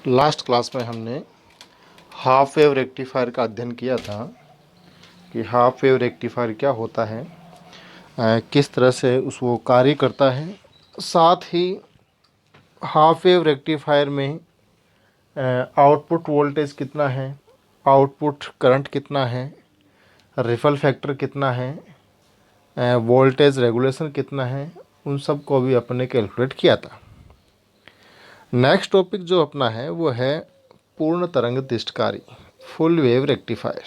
Last class में हमने half wave rectifier का अध्ययन किया था कि हाफ वेव रेक्टिफायर क्या होता है, किस तरह से वो कार्य करता है। साथ ही हाफ वेव रेक्टिफायर में आउटपुट वोल्टेज कितना है, आउटपुट करंट कितना है, रिपल फैक्टर कितना है, वोल्टेज रेगुलेशन कितना है, उन सब को भी अपने कैलकुलेट किया था। नेक्स्ट टॉपिक जो अपना है वो है पूर्ण तरंग दिष्टकारी, फुल वेव रेक्टिफायर।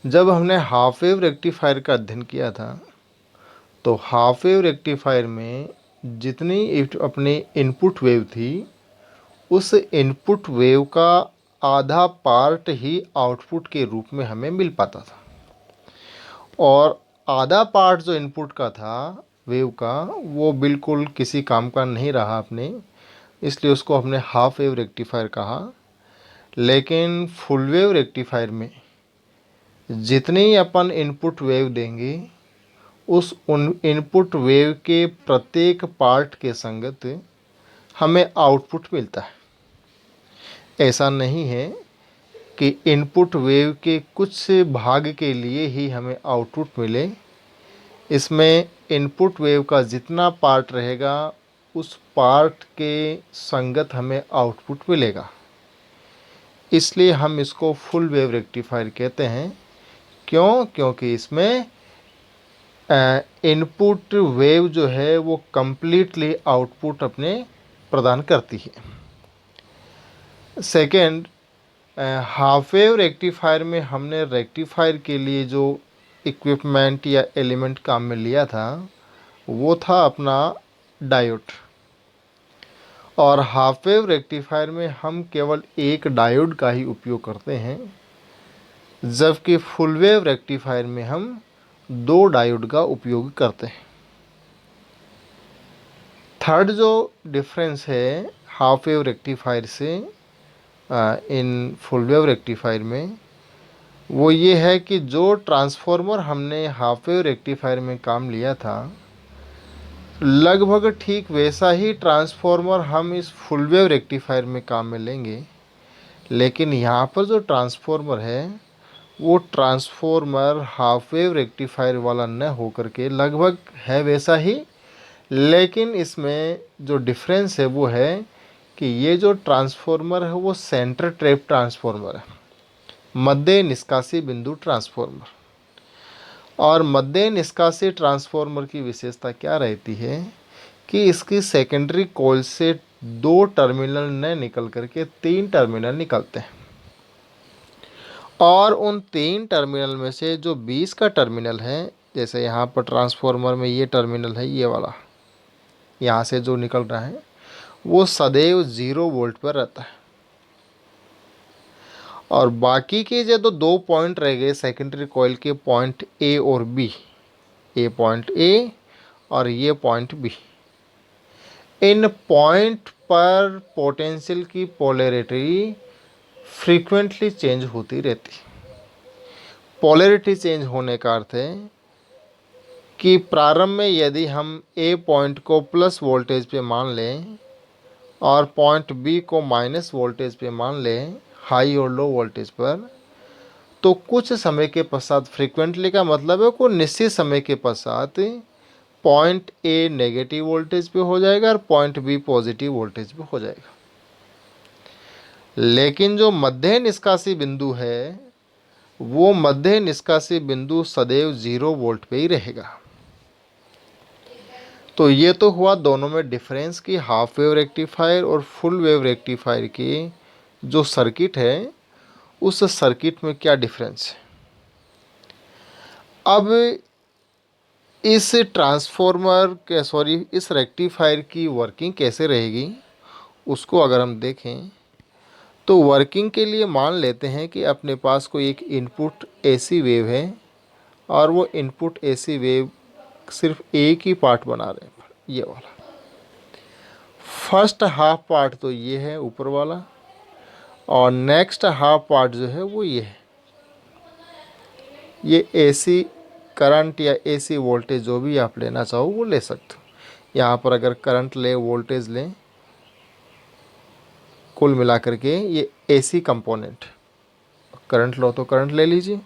जब हमने हाफ वेव रेक्टिफायर का अध्ययन किया था तो हाफ वेव रेक्टिफायर में जितनी अपनी इनपुट वेव थी उस इनपुट वेव का आधा पार्ट ही आउटपुट के रूप में हमें मिल पाता था, और आधा पार्ट जो इनपुट का था वेव का वो बिल्कुल किसी काम का नहीं रहा अपने, इसलिए उसको हमने हाफ वेव रेक्टिफायर कहा। लेकिन फुल वेव रेक्टिफायर में जितनी अपन इनपुट वेव देंगे उस इनपुट वेव के प्रत्येक पार्ट के संगत हमें आउटपुट मिलता है। ऐसा नहीं है कि इनपुट वेव के कुछ भाग के लिए ही हमें आउटपुट मिले। इसमें इनपुट वेव का जितना पार्ट रहेगा उस पार्ट के संगत हमें आउटपुट मिलेगा, इसलिए हम इसको फुल वेव रेक्टिफायर कहते हैं। क्यों? क्योंकि इसमें इनपुट वेव जो है वो कंप्लीटली आउटपुट अपने प्रदान करती है। सेकेंड, हाफ वेव रेक्टिफायर में हमने रेक्टिफायर के लिए जो इक्विपमेंट या एलिमेंट काम में लिया था वो था अपना डायोड, और हाफ वेव रेक्टिफायर में हम केवल एक डायोड का ही उपयोग करते हैं, जबकि फुल वेव रेक्टिफायर में हम दो डायोड का उपयोग करते हैं। थर्ड जो डिफरेंस है हाफ वेव रेक्टिफायर से इन फुल वेव रेक्टिफायर में वो ये है कि जो ट्रांसफॉर्मर हमने हाफ वेव रेक्टिफायर में काम लिया था लगभग ठीक वैसा ही ट्रांसफॉर्मर हम इस फुल वेव रेक्टिफायर में काम में लेंगे। लेकिन यहाँ पर जो ट्रांसफॉर्मर है वो ट्रांसफॉर्मर हाफ वेव रेक्टिफायर वाला न होकर के लगभग है वैसा ही, लेकिन इसमें जो डिफरेंस है वो है कि ये जो ट्रांसफॉर्मर है वो सेंटर ट्रैप ट्रांसफॉर्मर है, मध्य निष्कासी बिंदु ट्रांसफॉर्मर। और मध्य निष्कासी ट्रांसफॉर्मर की विशेषता क्या रहती है कि इसकी सेकेंडरी कॉइल से दो टर्मिनल न निकल करके तीन टर्मिनल निकलते हैं, और उन तीन टर्मिनल में से जो 20 का टर्मिनल है, जैसे यहाँ पर ट्रांसफॉर्मर में ये टर्मिनल है, ये वाला यहाँ से जो निकल रहा है वो सदैव 0 वोल्ट पर रहता है, और बाकी के जो दो पॉइंट रह गए सेकेंडरी कॉइल के, पॉइंट ए और बी, ये पॉइंट ए और ये पॉइंट बी, इन पॉइंट पर पोटेंशियल की पोलैरिटी फ्रीक्वेंटली चेंज होती रहती। पोलैरिटी चेंज होने का अर्थ है कि प्रारंभ में यदि हम ए पॉइंट को प्लस वोल्टेज पे मान लें और पॉइंट बी को माइनस वोल्टेज पे मान लें, हाई और लो वोल्टेज पर, तो कुछ समय के पश्चात, फ्रीक्वेंटली का मतलब है को निश्चित समय के पश्चात, पॉइंट ए नेगेटिव वोल्टेज पे हो जाएगा और पॉइंट बी पॉजिटिव वोल्टेज पे हो जाएगा। लेकिन जो मध्य निष्कासी बिंदु है वो मध्य निष्कासी बिंदु सदैव 0 वोल्ट पे ही रहेगा। तो ये तो हुआ दोनों में डिफरेंस कि हाफ वेव रेक्टिफायर और फुल वेव रेक्टिफायर की जो सर्किट है उस सर्किट में क्या डिफरेंस है। अब इस ट्रांसफॉर्मर के इस रेक्टिफायर की वर्किंग कैसे रहेगी उसको अगर हम देखें तो वर्किंग के लिए मान लेते हैं कि अपने पास कोई एक इनपुट एसी वेव है और वो इनपुट एसी वेव सिर्फ एक ही पार्ट बना रहे हैं, ये वाला फर्स्ट हाफ पार्ट तो ये है ऊपर वाला, और नेक्स्ट हाफ पार्ट जो है वो ये है। ये एसी करंट या एसी वोल्टेज जो भी आप लेना चाहो वो ले सकते हो। यहाँ पर अगर करंट ले, वोल्टेज लें, कुल मिलाकर के ये एसी कंपोनेंट, करंट लो तो करंट ले लीजिए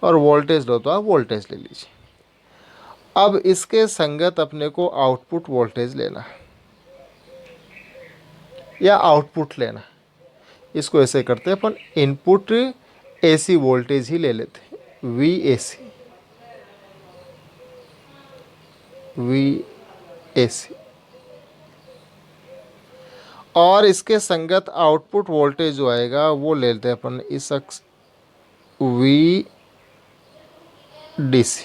और वोल्टेज लो तो आप वोल्टेज ले लीजिए। अब इसके संगत अपने को आउटपुट वोल्टेज लेना है या आउटपुट लेना है। इसको ऐसे करते हैं अपन, इनपुट एसी वोल्टेज ही ले लेते हैं, वी एसी, और इसके संगत आउटपुट वोल्टेज जो आएगा वो ले लेते हैं अपन इस अक्ष V DC.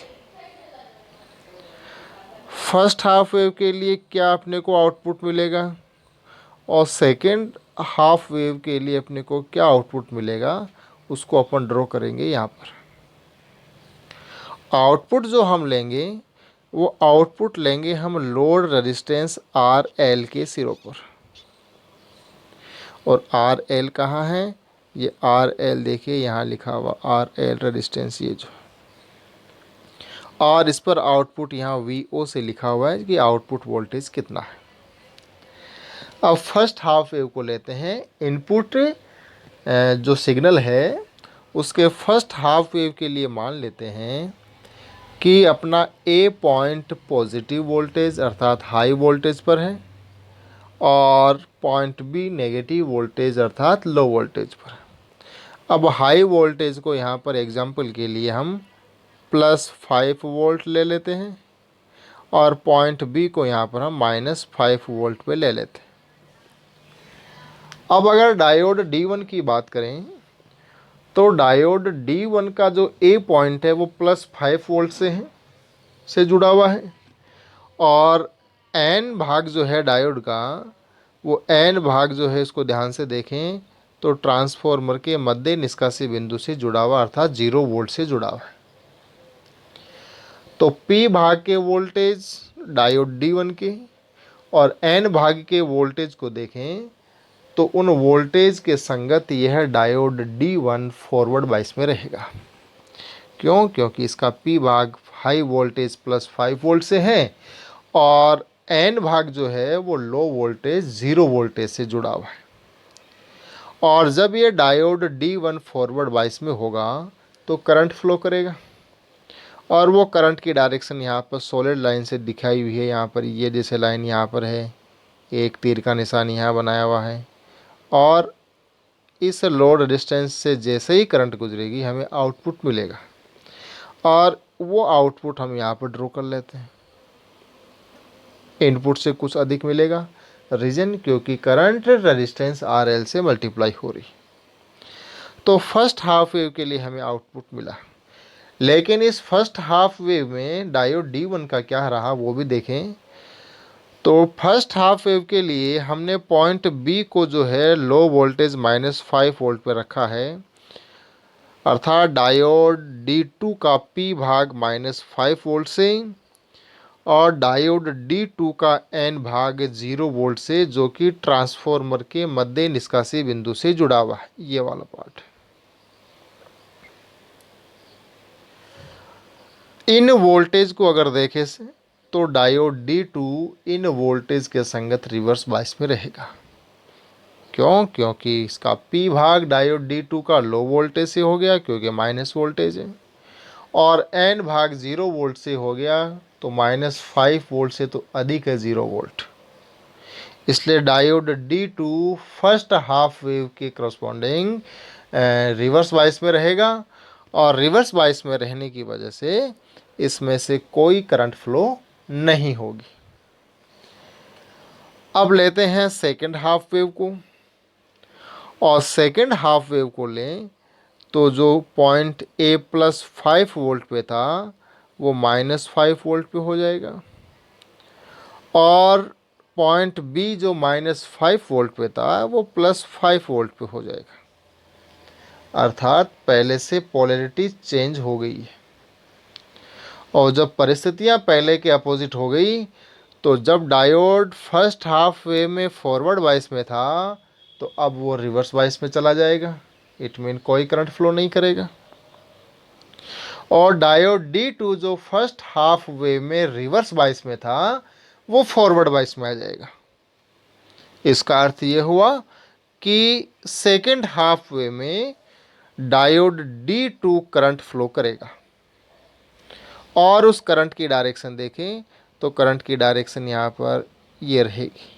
First half wave के लिए क्या अपने को आउटपुट मिलेगा और सेकेंड हाफ वेव के लिए अपने को क्या आउटपुट मिलेगा, उसको अपन ड्रॉ करेंगे यहाँ पर। आउटपुट जो हम लेंगे वो आउटपुट लेंगे हम लोड रेजिस्टेंस आर एल के सिरों पर। और आर एल कहाँ है, ये आर एल देखिए यहाँ लिखा हुआ आर एल रेजिस्टेंस, ये जो, और इस पर आउटपुट यहाँ वी ओ से लिखा हुआ है कि आउटपुट वोल्टेज कितना है। अब फर्स्ट हाफ वेव को लेते हैं, इनपुट जो सिग्नल है उसके फर्स्ट हाफ वेव के लिए मान लेते हैं कि अपना ए पॉइंट पॉजिटिव वोल्टेज अर्थात हाई वोल्टेज पर है और पॉइंट बी नेगेटिव वोल्टेज अर्थात लो वोल्टेज पर। अब हाई वोल्टेज को यहाँ पर एग्जांपल के लिए हम +5 वोल्ट ले लेते हैं और पॉइंट बी को यहाँ पर हम -5 वोल्ट पे ले लेते हैं। अब अगर डायोड D1 की बात करें तो डायोड D1 का जो ए पॉइंट है वो +5 वोल्ट से जुड़ा हुआ है और एन भाग जो है डायोड का, वो एन भाग जो है इसको ध्यान से देखें तो ट्रांसफॉर्मर के मध्य निष्कासी बिंदु से जुड़ा हुआ अर्थात 0 वोल्ट से जुड़ा हुआ है। तो पी भाग के वोल्टेज डायोड D1 के और एन भाग के वोल्टेज को देखें तो उन वोल्टेज के संगत यह डायोड D1 फॉरवर्ड बाइस में रहेगा। क्यों? क्योंकि इसका पी भाग हाई वोल्टेज +5 वोल्ट से है और एन भाग जो है वो लो वोल्टेज 0 वोल्टेज से जुड़ा हुआ है। और जब ये डायोड D1 फॉरवर्ड बाइस में होगा तो करंट फ्लो करेगा और वो करंट की डायरेक्शन यहाँ पर सॉलिड लाइन से दिखाई हुई है। यहाँ पर ये जैसे लाइन यहाँ पर है, एक तीर का निशान यहाँ बनाया हुआ है और इस लोड रेजिस्टेंस से जैसे ही करंट गुजरेगी हमें आउटपुट मिलेगा और वो आउटपुट हम यहाँ पर ड्रॉ कर लेते हैं। इनपुट से कुछ अधिक मिलेगा, रीजन क्योंकि करंट रेजिस्टेंस आर एल से मल्टीप्लाई हो रही। तो फर्स्ट हाफ वेव के लिए हमें आउटपुट मिला, लेकिन इस फर्स्ट हाफ वेव में डायोड D1 का क्या रहा वो भी देखें। तो फर्स्ट हाफ वेव के लिए हमने पॉइंट बी को जो है लो वोल्टेज -5 वोल्ट पर रखा है अर्थात डायोड D2 का पी भाग -5 वोल्ट से और डायोड D2 का एन भाग 0 वोल्ट से, जो कि ट्रांसफॉर्मर के मध्य निष्कासी बिंदु से जुड़ा हुआ है, ये वाला पार्ट। इन वोल्टेज को अगर देखें से तो डायोड D2 इन वोल्टेज के संगत रिवर्स बाइस में रहेगा। क्यों? क्योंकि इसका पी भाग डायोड D2 का लो वोल्टेज से हो गया क्योंकि माइनस वोल्टेज है और एन भाग 0 वोल्ट से हो गया तो -5 वोल्ट से तो अधिक है 0 वोल्ट। इसलिए diode D2 first half wave के करस्पॉन्डिंग रिवर्स बाइस में रहेगा और रिवर्स बाइस में रहने की वजह से इसमें से कोई करंट फ्लो नहीं होगी। अब लेते हैं सेकेंड हाफ वेव को और सेकेंड हाफ वेव को लें तो जो पॉइंट ए +5 वोल्ट पे था वो -5 वोल्ट पे हो जाएगा और पॉइंट बी जो -5 वोल्ट पे था वो +5 वोल्ट पे हो जाएगा। अर्थात पहले से पोलैरिटी चेंज हो गई है और जब परिस्थितियां पहले के अपोजिट हो गई तो जब डायोड फर्स्ट हाफ वेव में फॉरवर्ड बाइस में था तो अब वो रिवर्स बाइस में चला जाएगा। इट मीन कोई करंट फ्लो नहीं करेगा। और डायोड D2 जो फर्स्ट हाफ वेव में रिवर्स बाइस में था वो फॉरवर्ड बाइस में आ जाएगा। इसका अर्थ ये हुआ कि सेकेंड हाफ वे में डायोड D2 करंट फ्लो करेगा। और उस करंट की डायरेक्शन देखें तो करंट की डायरेक्शन यहाँ पर ये रहेगी।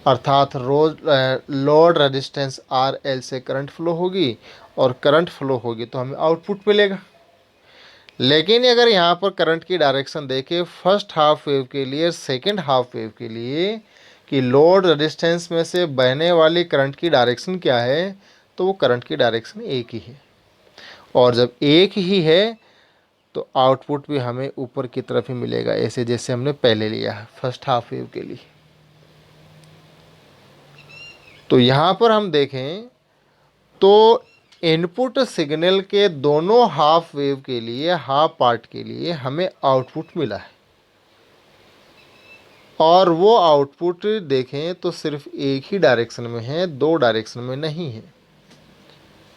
अर्थात लोड रेजिस्टेंस RL से करंट फ्लो होगी और करंट फ्लो होगी तो हमें आउटपुट मिलेगा। लेकिन अगर यहाँ पर करंट की डायरेक्शन देखें फर्स्ट हाफ वेव के लिए, सेकेंड हाफ वेव के लिए, कि लोड रेजिस्टेंस में से बहने वाली करंट की डायरेक्शन क्या है, तो वो करंट की डायरेक्शन एक ही है। और जब एक ही है तो आउटपुट भी हमें ऊपर की तरफ ही मिलेगा, ऐसे जैसे हमने पहले लिया है फर्स्ट हाफ वेव के लिए। तो यहाँ पर हम देखें तो इनपुट सिग्नल के दोनों हाफ वेव के लिए, हाफ पार्ट के लिए हमें आउटपुट मिला है। और वो आउटपुट देखें तो सिर्फ एक ही डायरेक्शन में है, दो डायरेक्शन में नहीं है।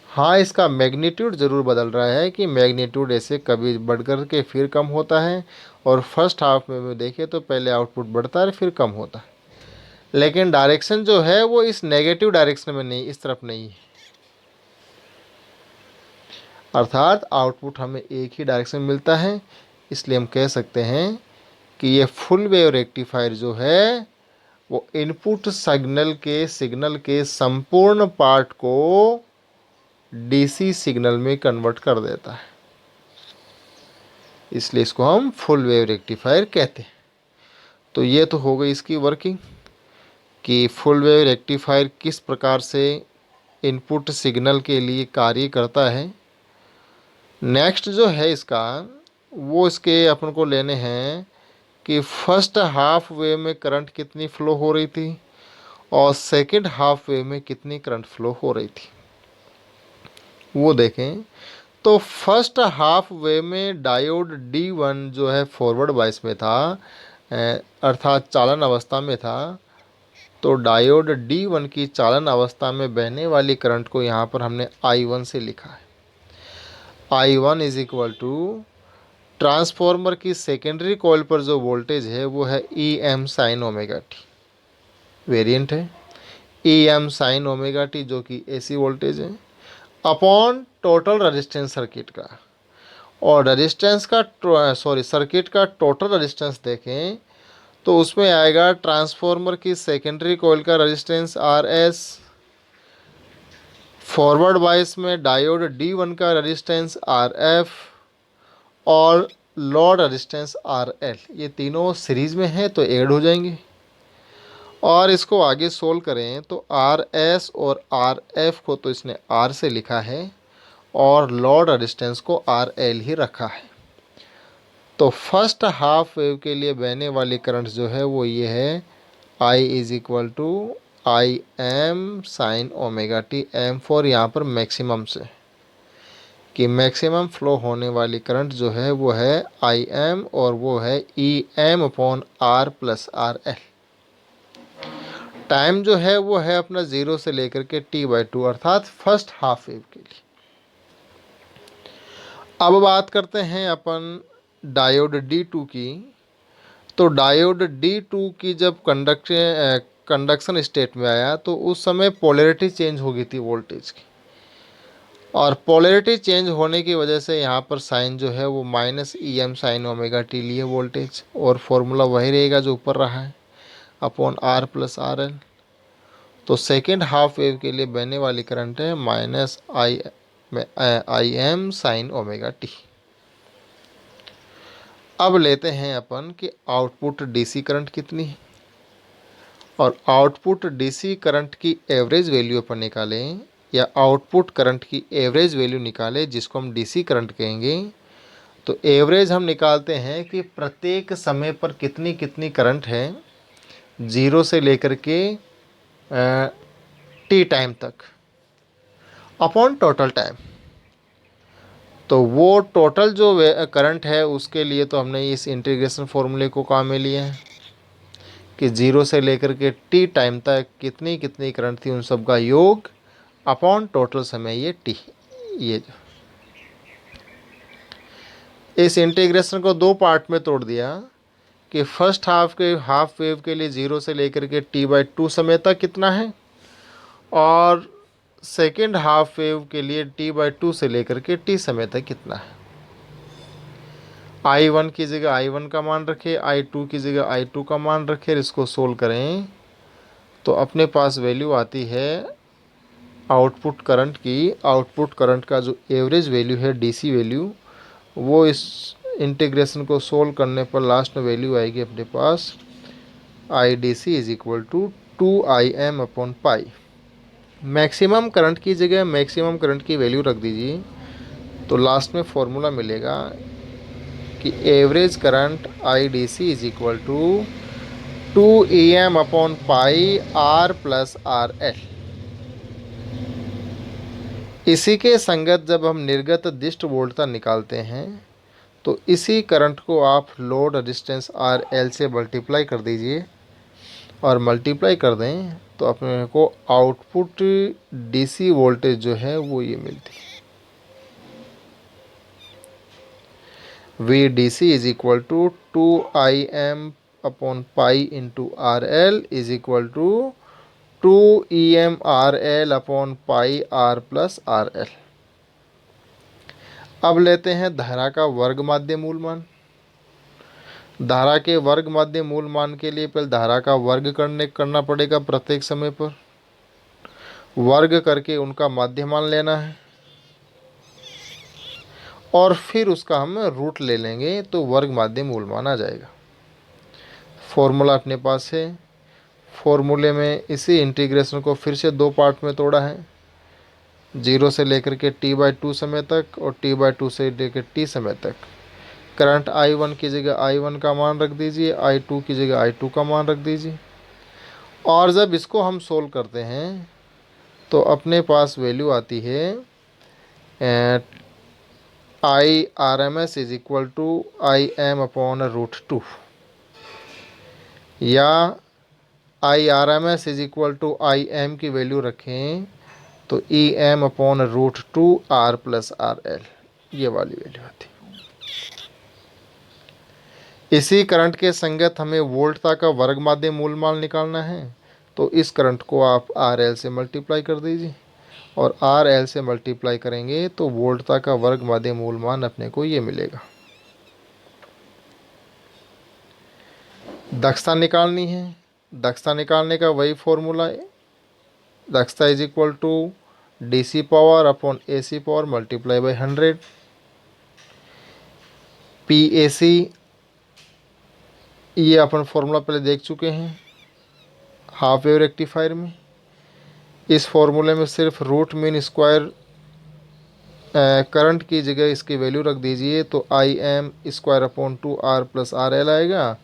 हाँ, इसका मैग्नीट्यूड ज़रूर बदल रहा है कि मैग्नीट्यूड ऐसे कभी बढ़कर के फिर कम होता है, और फर्स्ट हाफ में देखें तो पहले आउटपुट बढ़ता है फिर कम होता है। लेकिन डायरेक्शन जो है वो इस नेगेटिव डायरेक्शन में नहीं, इस तरफ नहीं है। अर्थात आउटपुट हमें एक ही डायरेक्शन में मिलता है। इसलिए हम कह सकते हैं कि ये फुल वेव रेक्टिफायर जो है वो इनपुट सिग्नल के संपूर्ण पार्ट को डीसी सिग्नल में कन्वर्ट कर देता है। इसलिए इसको हम फुल वेव रेक्टिफायर कहते हैं। तो ये तो हो गई इसकी वर्किंग कि फुल वेव रेक्टिफायर किस प्रकार से इनपुट सिग्नल के लिए कार्य करता है। नेक्स्ट जो है इसका, वो इसके अपन को लेने हैं कि फर्स्ट हाफ वेव में करंट कितनी फ्लो हो रही थी और सेकंड हाफ वेव में कितनी करंट फ्लो हो रही थी, वो देखें। तो फर्स्ट हाफ वेव में डायोड D1 जो है फॉरवर्ड बायस में था, अर्थात चालन अवस्था में था। तो डायोड D1 की चालन अवस्था में बहने वाली करंट को यहाँ पर हमने I1 से लिखा है। I1 is equal to transformer की सेकेंडरी कॉइल पर जो वोल्टेज है वो है EM sine omega T, variant है EM साइन ओमेगा टी जो कि AC वोल्टेज है, अपॉन टोटल रेजिस्टेंस सर्किट का। और रेजिस्टेंस का सर्किट का टोटल रेजिस्टेंस देखें तो उसमें आएगा ट्रांसफॉर्मर की सेकेंडरी कॉइल का रेजिस्टेंस RS, फॉरवर्ड बायस में डायोड D1 का रेजिस्टेंस RF और लोड रेजिस्टेंस RL। ये तीनों सीरीज में हैं तो ऐड हो जाएंगे। और इसको आगे सोल्व करें तो RS और RF को तो इसने R से लिखा है और लोड रेजिस्टेंस को RL ही रखा है। तो फर्स्ट हाफ वेव के लिए बहने वाली करंट जो है वो ये है I is equal to IM sine omega T, M for यहाँ पर मैक्सिमम से, कि मैक्सिमम फ्लो होने वाली करंट जो है वो है IM और वो है EM upon R plus RL। Time जो है वो है अपना 0 से लेकर के T/2 अर्थात फर्स्ट हाफ वेव के लिए। अब बात करते हैं अपन डायोड D2 की। तो डायोड D2 की जब कंडक्शन स्टेट में आया तो उस समय पोलैरिटी चेंज हो गई थी वोल्टेज की, और पोलैरिटी चेंज होने की वजह से यहाँ पर साइन जो है वो -EM साइन ओमेगा टी लिए वोल्टेज, और फॉर्मूला वही रहेगा जो ऊपर रहा है अपॉन R प्लस RL। तो सेकेंड हाफ वेव के लिए बहने वाली करंट है -IM साइन ओमेगा टी। अब लेते हैं अपन कि आउटपुट डीसी करंट कितनी है, और आउटपुट डीसी करंट की एवरेज वैल्यू अपन निकालें, या आउटपुट करंट की एवरेज वैल्यू निकालें जिसको हम डीसी करंट कहेंगे। तो एवरेज हम निकालते हैं कि प्रत्येक समय पर कितनी कितनी करंट है 0 से लेकर के T टाइम तक अपॉन टोटल टाइम। तो वो टोटल जो करंट है उसके लिए तो हमने इस इंटीग्रेशन फॉर्मूले को काम में लिया है कि 0 से लेकर के T टाइम तक कितनी कितनी करंट थी उन सब का योग अपॉन टोटल समय ये T। ये इस इंटीग्रेशन को दो पार्ट में तोड़ दिया कि फर्स्ट हाफ वेव के लिए 0 से लेकर के t/2 समय तक कितना है, और सेकेंड हाफ वेव के लिए t/2 से लेकर के t समय तक कितना है। I1 की जगह I1 का मान रखें, I2 की जगह I2 का मान रखें, इसको सोल्व करें तो अपने पास वैल्यू आती है आउटपुट करंट की। आउटपुट करंट का जो एवरेज वैल्यू है DC वैल्यू, वो इस इंटीग्रेशन को सोल्व करने पर लास्ट में वैल्यू आएगी अपने पास IDC इज इक्वल टू 2Im/पाई। मैक्सिमम करंट की जगह मैक्सिमम करंट की वैल्यू रख दीजिए तो लास्ट में फॉर्मूला मिलेगा कि average current IDC is equal to 2Em/पाई R+RL। इसी के संगत जब हम निर्गत दिष्ट वोल्टता निकालते हैं तो इसी करंट को आप लोड रेजिस्टेंस RL से मल्टीप्लाई कर दीजिए, और मल्टीप्लाई कर दें तो अपने को आउटपुट DC वोल्टेज जो है वो ये मिलती है, VDC इज इक्वल टू 2Im/पाई into RL is equal to 2Em/RL/पाई R+RL। अब लेते हैं धारा का वर्ग माध्य मूल मान। धारा के वर्ग माध्य मूल मान के लिए पहले धारा का वर्ग करना पड़ेगा प्रत्येक समय पर, वर्ग करके उनका माध्य मान लेना है और फिर उसका हम रूट ले लेंगे तो वर्ग माध्य मूल मान आ जाएगा। फॉर्मूला अपने पास है। फॉर्मूले में इसी इंटीग्रेशन को फिर से दो पार्ट में तोड़ा है, 0 से लेकर के t/2 समय तक और t/2 से लेकर t समय तक। करंट I1 की जगह I1 का मान रख दीजिए, I2 की जगह I2 का मान रख दीजिए, और जब इसको हम सोल्व करते हैं तो अपने पास वैल्यू आती है IRMS is equal to Im/√2, या IRMS is equal to Im की वैल्यू रखें तो Em/√2 R+RL, ये वाली वैल्यू आती है। इसी करंट के संगत हमें वोल्टता का वर्ग माध्य मूल मान निकालना है, तो इस करंट को आप RL से मल्टीप्लाई कर दीजिए, और RL से मल्टीप्लाई करेंगे तो वोल्टता का वर्ग माध्य मूल मान अपने को ये मिलेगा। दक्षता निकालनी है, दक्षता निकालने का वही फॉर्मूला है, दक्षता is equal to DC power upon AC power multiply by 100। PAC ये अपन फॉर्मूला पहले देख चुके हैं हाफ वेव रेक्टिफायर में। इस फॉर्मूले में सिर्फ रूट मीन स्क्वायर करंट की जगह इसकी वैल्यू रख दीजिए तो Im² R+RL आएगा,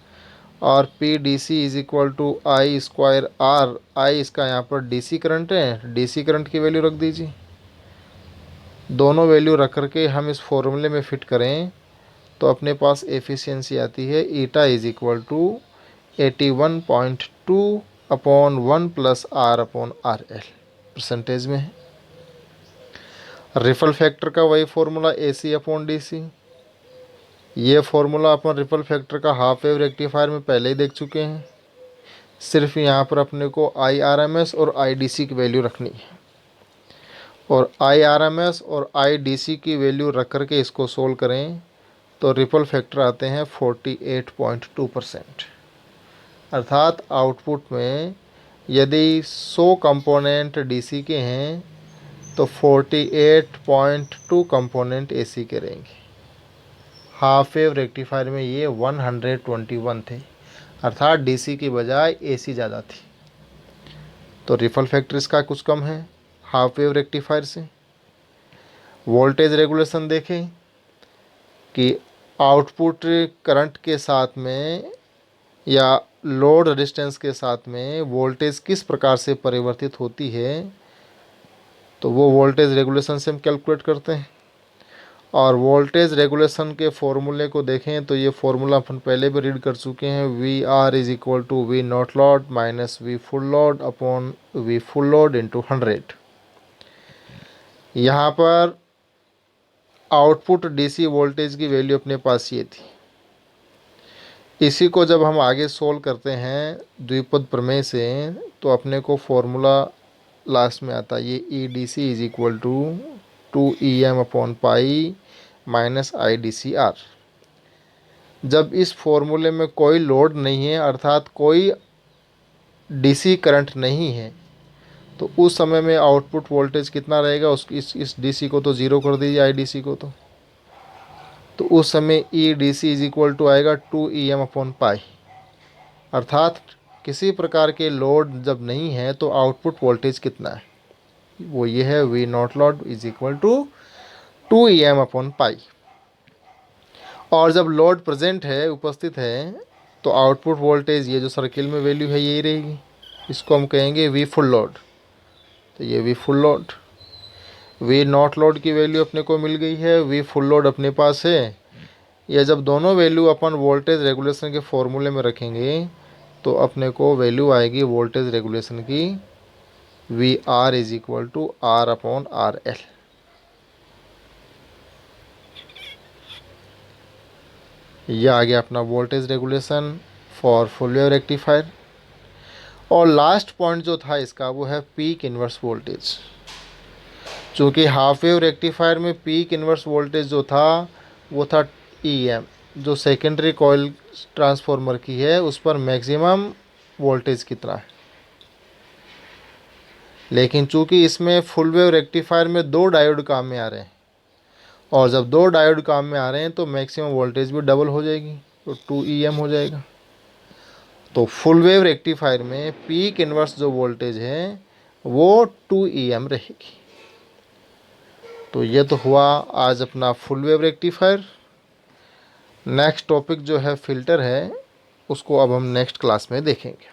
और PDC is equal to I²R। I इसका यहाँ पर DC करंट है, DC करंट की वैल्यू रख दीजिए। दोनों वैल्यू रख करके हम इस फॉर्मूले में फिट करें तो अपने पास एफिशिएंसी आती है eta is equal to 81.2/1 + R/RL percentage में है। रिपल फैक्टर का वही फॉर्मूला AC/DC। ये फॉर्मूला अपन रिपल फैक्टर का हाफ वेव रेक्टिफायर में पहले ही देख चुके हैं, सिर्फ यहाँ पर अपने को IRMS और IDC की वैल्यू रखनी है, और IRMS और IDC की वैल्यू रख करके इसको सोल्व करें तो रिपल फैक्टर आते हैं 48.2%। अर्थात आउटपुट में यदि 100 कंपोनेंट DC के हैं तो 48.2 कंपोनेंट AC के रहेंगे। हाफ वेव रेक्टिफायर में ये 121 थे, अर्थात DC की बजाय AC ज़्यादा थी, तो रिपल फैक्टर इसका कुछ कम है हाफ वेव रेक्टिफायर से। वोल्टेज रेगुलेशन देखें कि आउटपुट करंट के साथ में या लोड रेजिस्टेंस के साथ में वोल्टेज किस प्रकार से परिवर्तित होती है, तो वो वोल्टेज रेगुलेशन से हम कैलकुलेट करते हैं। और वोल्टेज रेगुलेशन के फॉर्मूले को देखें तो ये फॉर्मूला अपन पहले भी रीड कर चुके हैं, VR is equal to V not load minus V full load upon V full load into 100। यहाँ पर आउटपुट DC वोल्टेज की वैल्यू अपने पास ये थी इसी को जब हम आगे सोल्व करते हैं द्विपद प्रमेय से, तो अपने को फॉर्मूला लास्ट में आता है ये E D C is equal to 2 EM pi minus IDCR। जब इस फॉर्मूले में कोई लोड नहीं है, अर्थात कोई DC करंट नहीं है, तो उस समय में आउटपुट वोल्टेज कितना रहेगा, उस इस DC को तो ज़ीरो कर दीजिए, IDC को तो उस समय E D C is equal to आएगा 2 EM पाई। अर्थात किसी प्रकार के लोड जब नहीं है तो आउटपुट वोल्टेज कितना है, वो ये है V not load is equal to 2 EM pi. और जब लोड प्रेजेंट है, उपस्थित है, तो आउटपुट वोल्टेज ये जो सर्किल में वैल्यू है यही रहेगी, इसको हम कहेंगे V फुल लोड। तो ये V full load, V not load की वैल्यू अपने को मिल गई है, V फुल लोड अपने पास है। ये जब दोनों वैल्यू अपन वोल्टेज रेगुलेशन के फॉर्मूले में रखेंगे तो अपने को वैल्यू आएगी वोल्टेज रेगुलेशन की VR is equal to R/RL। यह आ गया अपना voltage regulation for full wave rectifier. और लास्ट पॉइंट जो था इसका वो है पीक इन्वर्स वोल्टेज। चूँकि हाफ वेव रेक्टिफायर में पीक इन्वर्स वोल्टेज जो था वो था EM, जो सेकेंडरी कॉइल ट्रांसफार्मर की है उस पर मैक्सिमम वोल्टेज कितना है। लेकिन चूंकि इसमें फुल वेव रेक्टिफायर में 2 डायोड काम में आ रहे हैं, और जब 2 डायोड काम में आ रहे हैं तो मैक्सिमम वोल्टेज भी डबल हो जाएगी, तो 2 EM हो जाएगा। तो फुल वेव रेक्टिफायर में पीक इन्वर्स जो वोल्टेज है वो 2 EM रहेगी। तो ये तो हुआ आज अपना full wave rectifier. Next topic जो है फ़िल्टर है, उसको अब हम नेक्स्ट क्लास में देखेंगे।